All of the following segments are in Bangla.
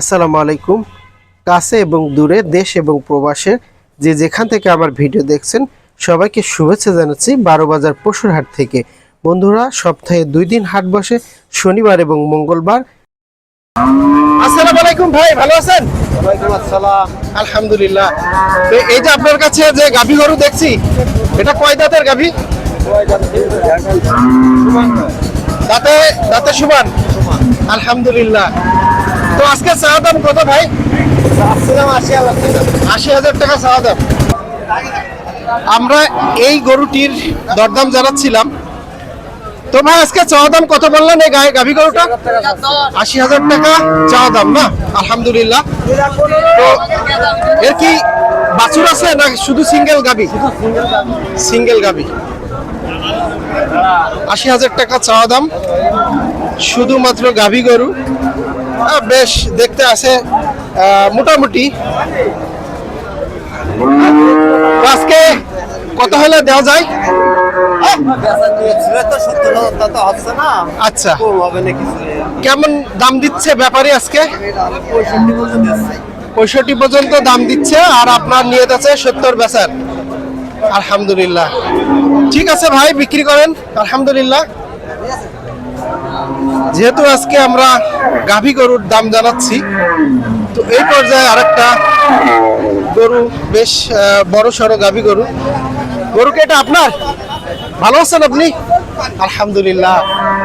আসসালামু আলাইকুম। কাছে এবং দূরে, দেশ এবং প্রবাসে যে যেখান থেকে আমার ভিডিও দেখছেন সবাইকে শুভেচ্ছা জানাচ্ছি 12 বাজার পশুর হাট থেকে। বন্ধুরা, সপ্তাহে 2 দিন হাট বসে, শনিবার এবং মঙ্গলবার। আসসালামু আলাইকুম ভাই, ভালো আছেন? ওয়ালাইকুম আসসালাম। আলহামদুলিল্লাহ। তো এই যে আপনার কাছে যে গাভী গরু দেখছি, এটা কয় দাঁতের গাভী? দাঁতে দাঁতে সমান? আলহামদুলিল্লাহ। তো আজকে চাওয়া দাম কত ভাই? 80,000 টাকা চাওয়া দাম। আমরা এই গরুটির দরদাম জানাচ্ছিলাম। তো ভাই, আজকে চাওয়া দাম কত বললেন এই গাভী গরুটা? 80,000 টাকা চাওয়া দাম না? আলহামদুলিল্লাহ। তো এর কি বাছুর আছে না শুধু সিঙ্গেল গাভী? সিঙ্গেল গাভী। 80,000 টাকা চাওয়া দাম, শুধুমাত্র গাভী গরু। বেশ দেখতে আছে মোটামুটি। আজকে কত হলে দেওয়া যায়? আচ্ছা, কেমন দাম দিচ্ছে ব্যাপারী আজকে? 65 পর্যন্ত দাম দিচ্ছে, আর আপনার নিয়ত আছে 70 বেচার। আলহামদুলিল্লাহ, ঠিক আছে ভাই, বিক্রি করেন। আলহামদুলিল্লাহ। যেহেতু আজকে আমরা গাভী গরুর দাম জানাচ্ছি, তো এই পর্যায়ে আরেকটা গরু, বেশ বড় সড়ো গাভী গরু। গরুকে এটা আপনার? ভালো আছেন আপনি? আলহামদুলিল্লাহ।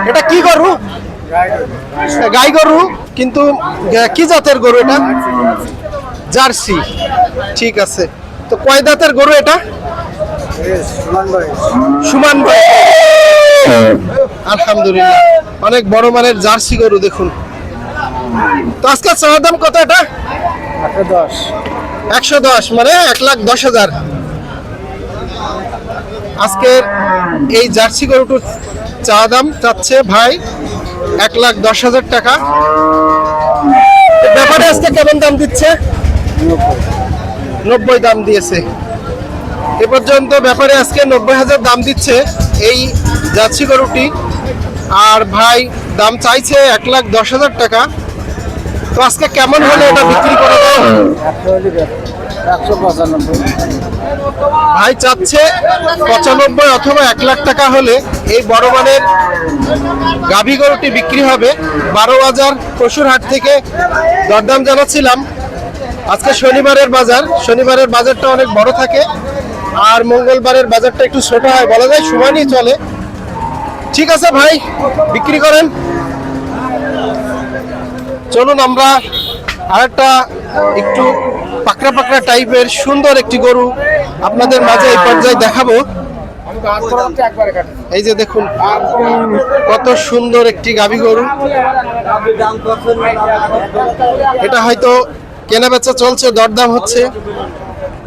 এটা কি গরু? গাই গরু, কিন্তু কি জাতের গরু এটা? জার্সি। ঠিক আছে। তো কয় দাঁতের গরু এটা? সুমান ভাই। আলহামদুলিল্লাহ, অনেক বড় মানের জার্সি গরু দেখুন। তো আজকে চাওয়া দাম কত এটা? 110 মানে 1,10,000। আজকের এই জার্সি গরুটার চাওয়া দাম চাচ্ছে ভাই 1,10,000 টাকা। ব্যাপারে আজকে কেমন দাম দিচ্ছে? 90 দাম দিয়েছে এ পর্যন্ত। ব্যাপারে আজকে 90,000 দাম দিচ্ছে এই জার্সি গরুটি। আর ভাই দাম চাইছে 1,10,000 টাকা। তো আজকে কেমন হলে এটা বিক্রি করা যায়? ভাই চাচ্ছে 95 অথবা 1,00,000 টাকা হলে এই বড় মানের গাভী গরুটি বিক্রি হবে। 12 বাজার পশুর হাট থেকে দরদাম জানাচ্ছিলাম। আজকে শনিবারের বাজার, শনিবারের বাজারটা অনেক বড় থাকে, আর মঙ্গলবারের বাজারটা একটু ছোট হয়, বলা যায় সমানই চলে। ঠিক আছে ভাই, বিক্রি করেন। চলুন আমরা আরেকটা একটু পাকড়া পাকড়া টাইপের সুন্দর একটি গরু আপনাদের মাঝে এই পর্যায়ে দেখাবো। এই যে দেখুন, কত সুন্দর একটি গাভী গরু। এটা হয়তো কেনা বেচা চলছে, দরদাম হচ্ছে,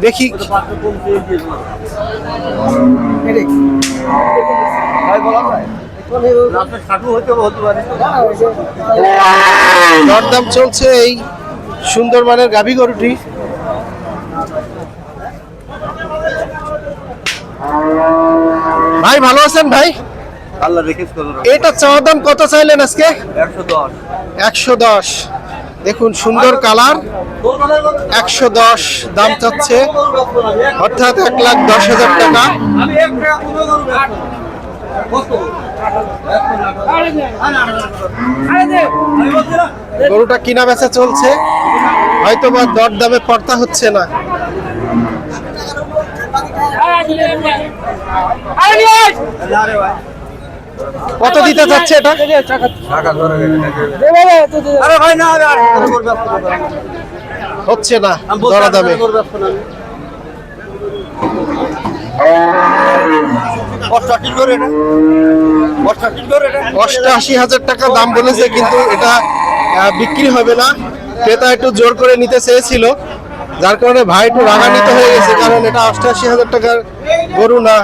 দেখি। দরদাম চলছে এই সুন্দর মানের গাভী গরুটি। ভাই ভালো আছেন ভাই? আল্লাহ রেখেছ করুন। এটা চাওয়া দাম কত চাইলেন আজকে? 110। 110। দেখুন, সুন্দর কালার। 110 দাম চাচ্ছে, অর্থাৎ 1,10,000 টাকা। গরুটা কিনা বেচা চলছে, হয়তো বা দর দামে পড়তা হচ্ছে না। কত দিতে যাচ্ছে এটা? হচ্ছে না দরা দামে। 88,000 টাকা দাম বলেছে, কিন্তু এটা বিক্রি হবে না। ক্রেতা একটু জোর করে নিতে চেয়েছিল, যার কারণে ভাই একটু রাগান্বিত হয়ে গেছে, কারণ এটা 88,000 টাকার গরু না।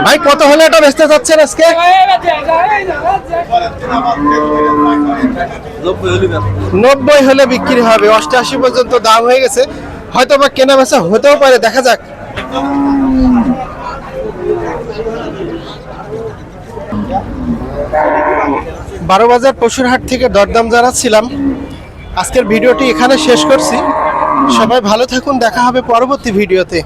ভাই কত হলে এটা বেচতে যাচ্ছেন আজকে? 90 হলে বিক্রি হবে। 88 পর্যন্ত দাম হয়ে গেছে, হয়তো বা কেনা বেচা হতেও পারে, দেখা যাক। বারোবাজার পশুর হাট থেকে দরদাম জানাচ্ছিলাম। আজকের ভিডিওটি এখানে শেষ করছি। সবাই ভালো থাকুন, দেখা হবে পরবর্তী ভিডিওতে।